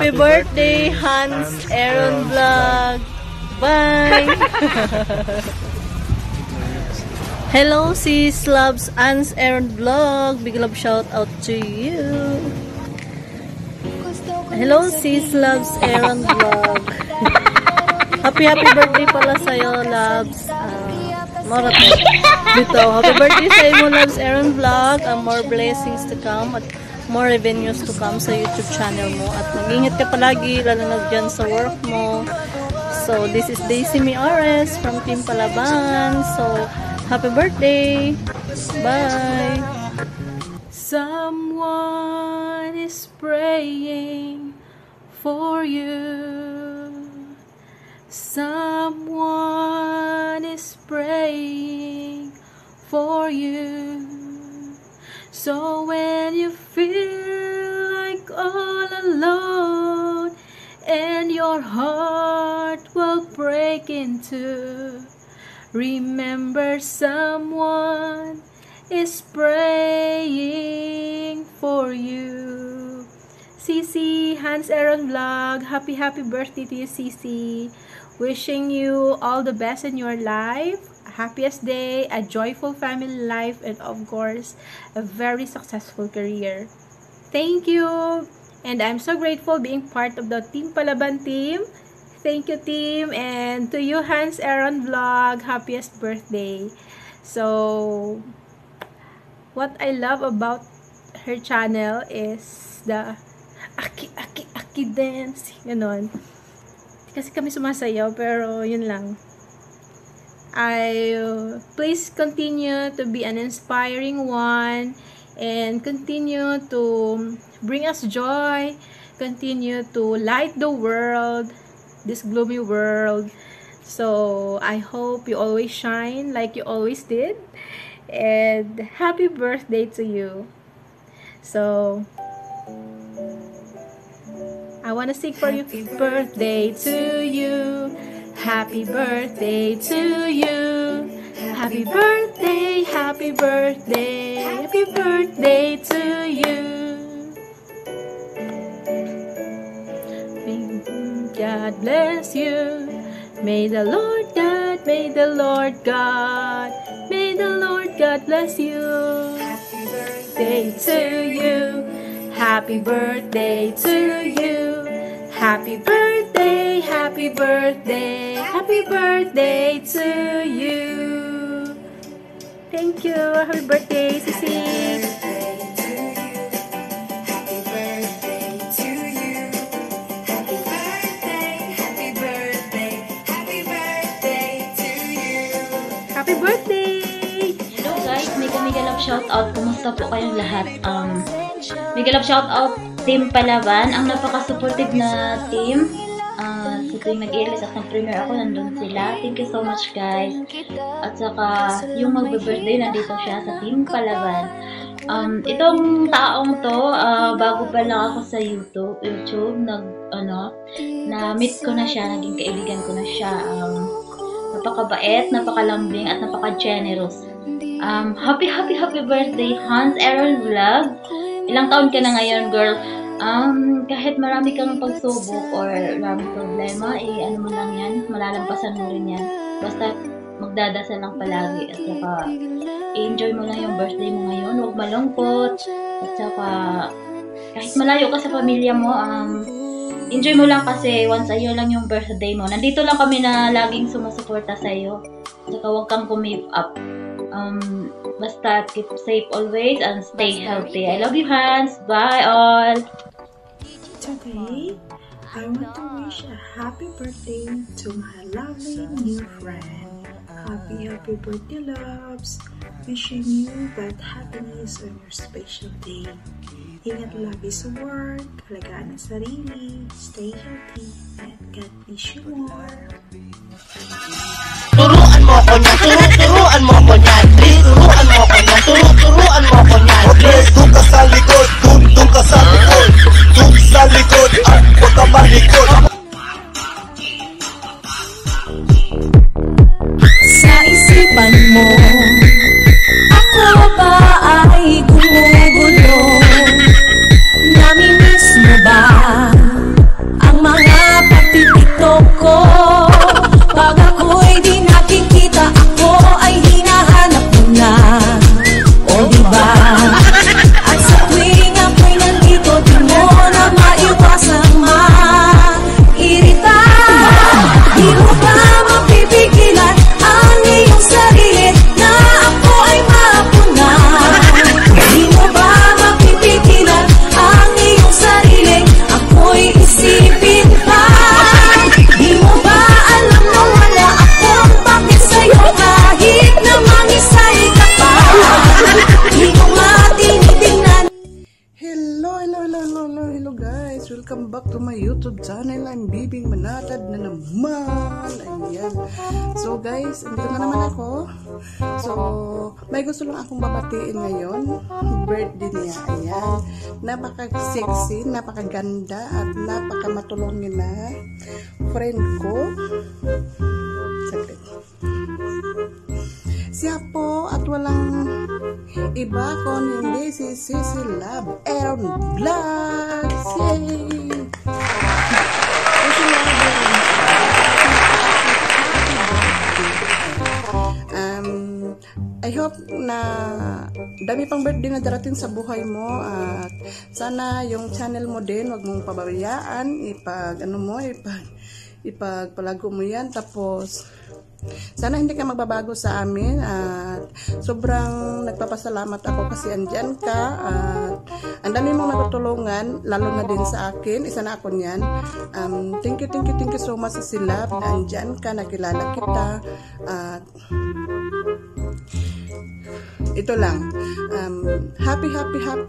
Happy birthday, Hans Aaron Vlog. Bye! Hello, sis loves Hans Aaron Vlog. Big love shout out to you. Hello, sis loves Aaron Vlog. Happy birthday pala sa'yo, loves. Marathon. Dito, happy birthday sa imo, loves Aaron Vlog. More blessings to come at more revenues to come sa YouTube channel mo. At mag-ingat ka palagi, lalo na dyan sa work mo. So, this is Daisy Miares from Team Palaban. So, happy birthday! Bye! Someone is praying for you. Someone is praying for you. So when you feel like all alone and your heart will break in two, remember someone is praying for you. Cici, Hans Aaron Vlog, happy birthday to you, Cici. Wishing you all the best in your life, a happiest day, a joyful family life, and of course, a very successful career. Thank you! And I'm so grateful being part of the Team Palaban team. Thank you, team, and to you, Hans Aaron Vlog, happiest birthday. So, what I love about her channel is the aki dance, ganon. Kasi kami sumasayaw, pero yun lang. Please continue to be an inspiring one and continue to bring us joy, continue to light the world, this gloomy world. So, I hope you always shine like you always did. And happy birthday to you. So, I want to sing for you. Happy birthday to you. Happy birthday to you. Happy birthday, happy birthday, happy birthday to you. May God bless you. May the Lord God, may the Lord God, may the Lord God bless you. Happy birthday to you. Happy birthday to you. Happy birthday, happy birthday, happy birthday to you. Thank you. Happy birthday, Cici. Happy birthday to you. Happy birthday, happy birthday, happy birthday to you. Happy birthday! Hello guys, mega love shout out. Kumusta po kayong lahat? Mega love shout out Team Palaban, ang napaka-supportive na team. Sa tuwing nag-i-release at nag-premiere ako, nandun sila. Thank you so much guys. At saka yung mag-birthday, nandito siya sa Team Palaban. Itong taong to, bago pa lang ako sa YouTube, na-meet ko na siya, naging kaibigan ko na siya. Napakabait, napakalambing, at napaka-generous. Happy birthday, Hans Aaron Vlog. Ilang taon ka na ngayon, girl? Kahit marami kang pagsubok or maraming problema, ano mo lang yan, malalampasan mo rin yan. Basta magdadasal lang palagi. At saka, enjoy mo lang yung birthday mo ngayon. Huwag malungkot. At saka, kahit malayo ka sa pamilya mo, enjoy mo lang kasi once a year lang yung birthday mo. Nandito lang kami na laging sumusuporta sa'yo. At saka, huwag kang kumip up. Basta keep safe always and stay healthy. I love you, Hans. Bye all. Today, I want to wish a happy birthday to my lovely new friend. Happy birthday, loves. Wishing you that happiness on your special day. Ingat lagi sa work, alagaan ang sarili, stay healthy, and God bless you more. Turuan mo ko niyan, turuan mo ko niyan, please. Turuan mo ko niyan, turuan mo ko niyan, please. Doon ka sa likod, doon ka sa likod, doon sa likod, at huwag ka malikod. Sa isipan mo, ako ba ay gumugulo? Namimiss mo ba na naman. Ayan. So guys, andito na naman ako. So, may gusto lang akong babatiin ngayon. Birthday niya. Ayan. Napaka-sexy, napakaganda, at napaka-matulungin na friend ko. Saglit. Siya po at walang iba kung hindi si Sisi Love Aaron Vlogs. Yay! Sisi Love I hope na dami pang birthday na darating sa buhay mo, at sana yung channel mo din wag mong pababayaan, ipagpalago mo yan. Tapos sana hindi ka magbabago sa amin, at sobrang nagpapasalamat ako kasi andyan ka, at ang dami mong natutulungan, lalo na din sa akin, isa na ako niyan. Thank you so much Sisi Love, na andyan ka, nakilala kita, at ito lang, happy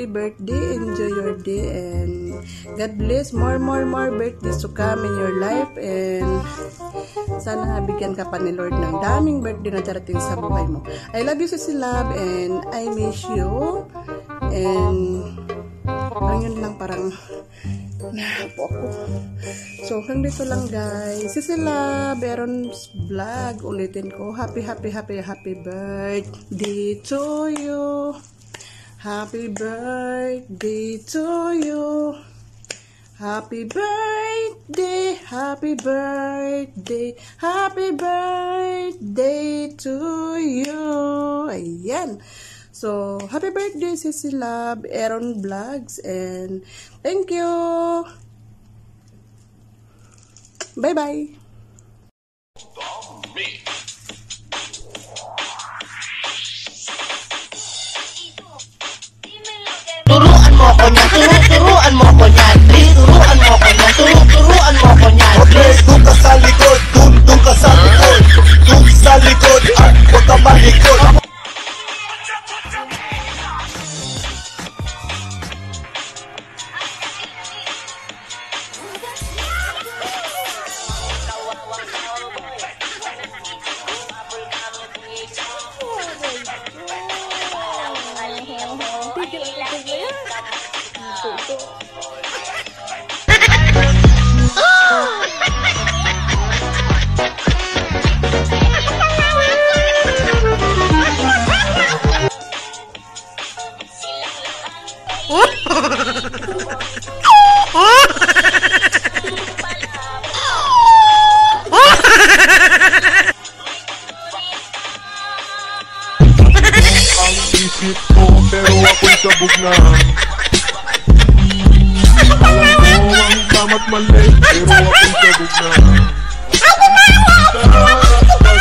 birthday, enjoy your day, and God bless more birthdays to come in your life, and sana bigyan ka pa ni Lord ng daming birthday na darating sa buhay mo. I love you Sisi Love, and I miss you, and parang yun lang, parang nahapo ako. So hanggang dito lang guys, Sisi Love Aaron's Vlog, ulitin ko, happy birthday to you, happy birthday to you, happy birthday to you. Ayan. So, happy birthday Sisi Love Aaron Vlogs, and thank you. Bye-bye. Turuan mo ko niyan, turuan mo ko niyan, turuan mo ko niyan, turuan mo ko niyan. Please, doon ka sa likod, doon ka sa likod, doon sa likod, at huwag ka malikod. Isip ko pero ako'y sabog na. Alam ko ang tama't mali pero ako'y sabog na.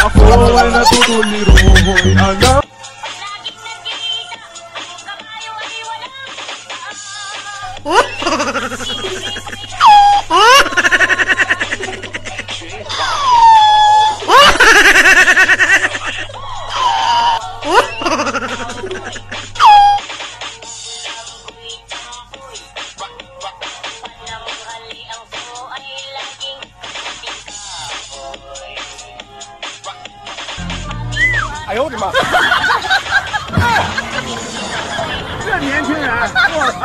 Ako ay natutuliro, hoy anak. Ayaw, di ba? 这年轻人，我操！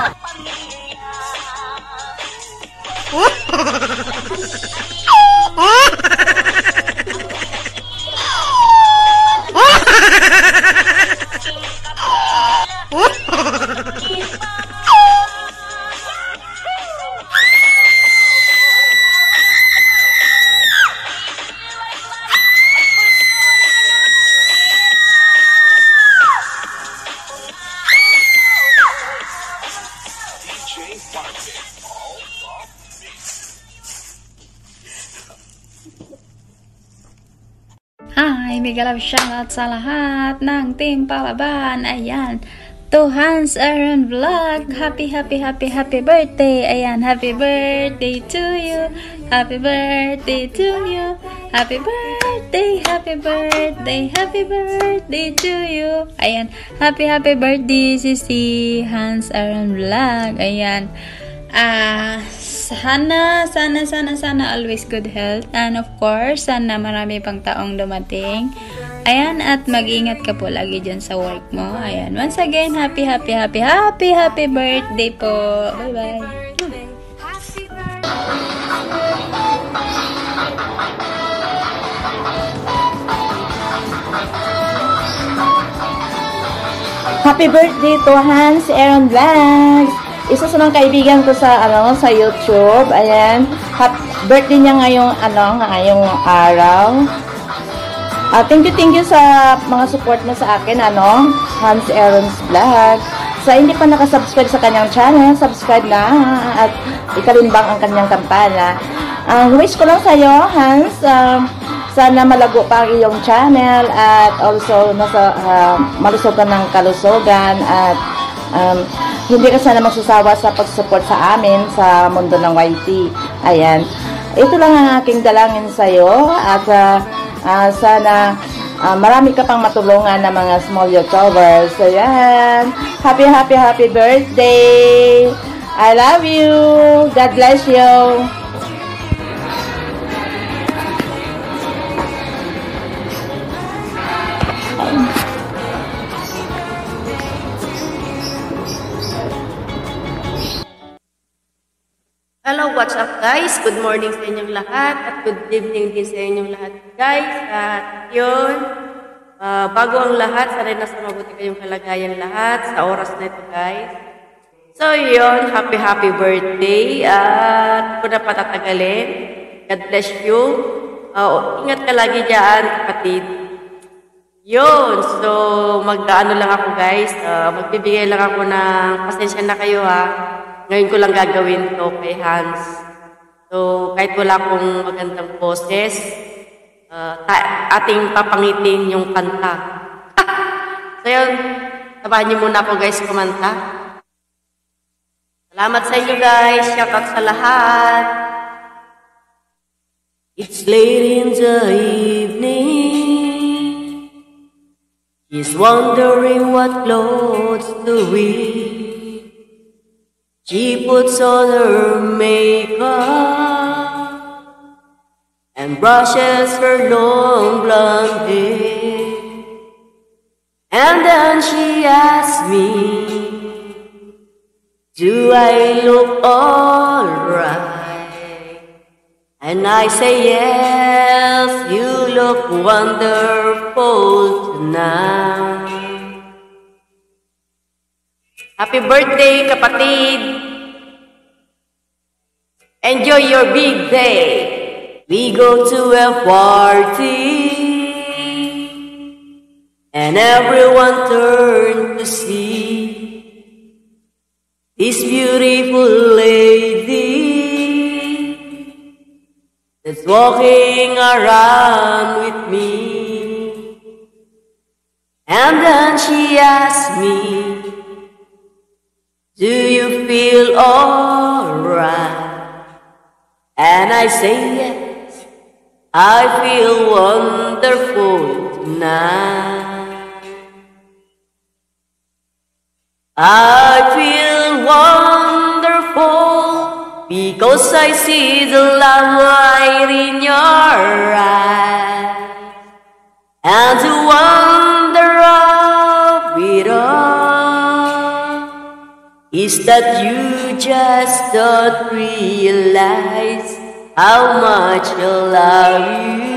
Hi, mega love shoutout sa lahat ng team Palaban. Ayan, to Hans Aaron Vlog, happy birthday. Ayan, happy birthday to you, happy birthday to you, happy birthday to you. Ayan, happy birthday Sisi Hans Aaron Vlog. Ayan, Sana always good health. And of course, sana marami pang taong dumating. Ayan, at mag-ingat ka po lagi dyan sa work mo. Ayan, once again, happy birthday po. Bye-bye. Happy birthday to Hans Aaron Vlogs. Isa sa mga kaibigan ko sa sa YouTube. Ayan, birthday niya ngayong ngayong araw. Thank you sa mga support mo sa akin, Hans Aaron's Vlog. Sa hindi pa nakasubscribe sa kanyang channel, subscribe na at ikalimbang ang kanyang kampana. Wish ko lang sa'yo, Hans, sana malago pa ang iyong channel at also malusog ka ng kalusugan at hindi ka sana magsasawa sa pag-support sa amin sa mundo ng YT. Ayan. Ito lang ang aking dalangin sa'yo at sana marami ka pang matulungan ng mga small YouTubers. Ayan. Happy birthday! I love you! God bless you! Hello, what's up guys? Good morning sa inyong lahat at good evening din sa inyong lahat guys. At yun, bago ang lahat, sana nasa mabuti kayong kalagayan lahat sa oras na ito guys. So yun, happy birthday at kung na patatagalin, God bless you. Ingat ka lagi dyan kapatid. Yun, so mag-ano lang ako guys, magbibigay lang ako ng pasensya na kayo ha. Ngayon ko lang gagawin to kay Hans. So, kahit wala akong magandang boses, ating papangitin yung kanta. So, yun. Sabahan niyo muna ako guys kumanta. Salamat sa inyo guys. Shout out sa lahat. It's late in the evening. He's wondering what clothes to wear. She puts on her makeup and brushes her long blonde hair. And then she asks me, do I look alright? And I say yes, you look wonderful tonight. Happy birthday, kapatid! Enjoy your big day! We go to a party and everyone turned to see this beautiful lady that's walking around with me. And then she asked me, do you feel alright? And I say yes, I feel wonderful tonight. I feel wonderful because I see the light in your eyes. And the wonder of it all is that you just don't realize how much I love you.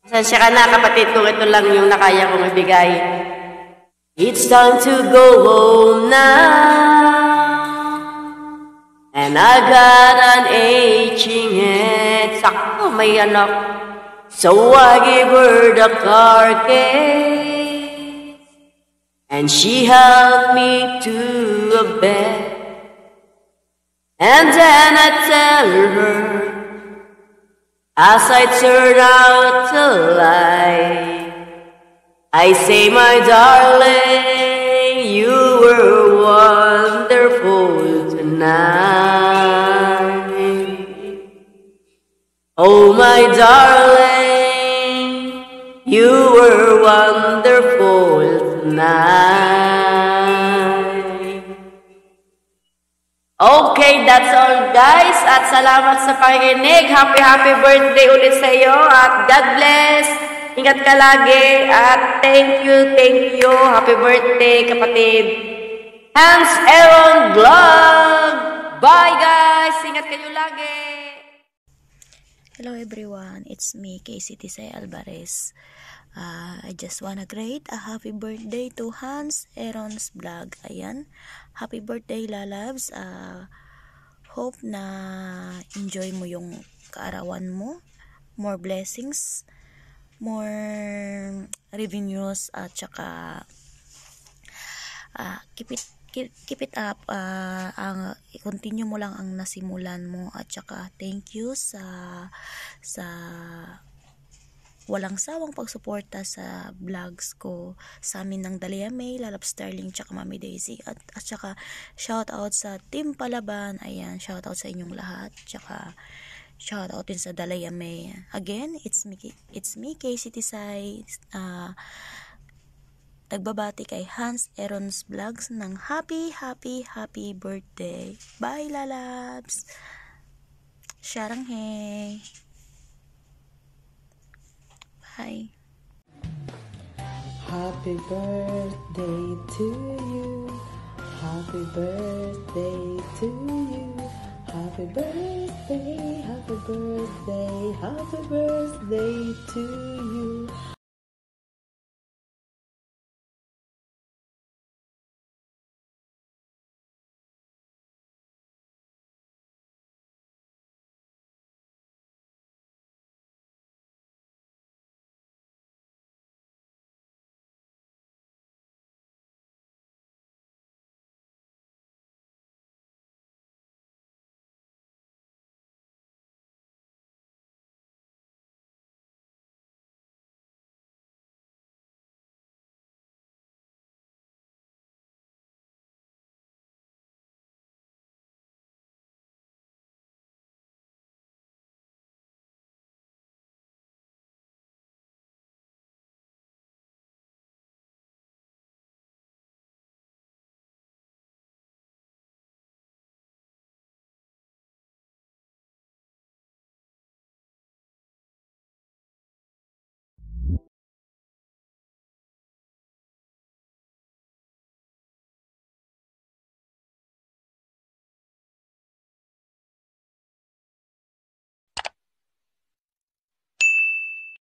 Pasensya ka na kapatid kung ito lang yung nakaya kong ibigay. It's time to go home now, and I got an aching head. Sakto may anak, so I give her the car key. And she helped me to a bed. And then I tell her, as I turn out the light, I say, my darling, you were wonderful tonight. Oh, my darling, you were wonderful tonight. Okay, that's all guys. At salamat sa pakikinig. Happy birthday ulit sa iyo. At God bless. Ingat ka lagi. At thank you. Happy birthday kapatid. Hans Aaron Vlog. Bye guys. Ingat kayo lagi. Hello everyone. It's me, Casey Tisay Alvarez. I just wanna greet a happy birthday to Hans Aaron's Vlog. Ayan. Happy birthday, lalabs. Hope na enjoy mo yung kaarawan mo. More blessings, more revenues, at saka keep it up. I-continue mo lang ang nasimulan mo, at saka thank you sa walang sawang pagsuporta sa vlogs ko sa amin ng Dalia May, Lalab Starling, tsaka Mami Daisy, at saka shout out sa Team Palaban. Ayan, shout out sa inyong lahat, tsaka shout out din sa Dalia May. Again, it's me Casey Tisay, nagbabati kay Hans Aaron's Vlogs ng happy birthday. Bye lalabs. Saranghae. Bye. Happy birthday to you. Happy birthday to you. Happy birthday, happy birthday, happy birthday to you.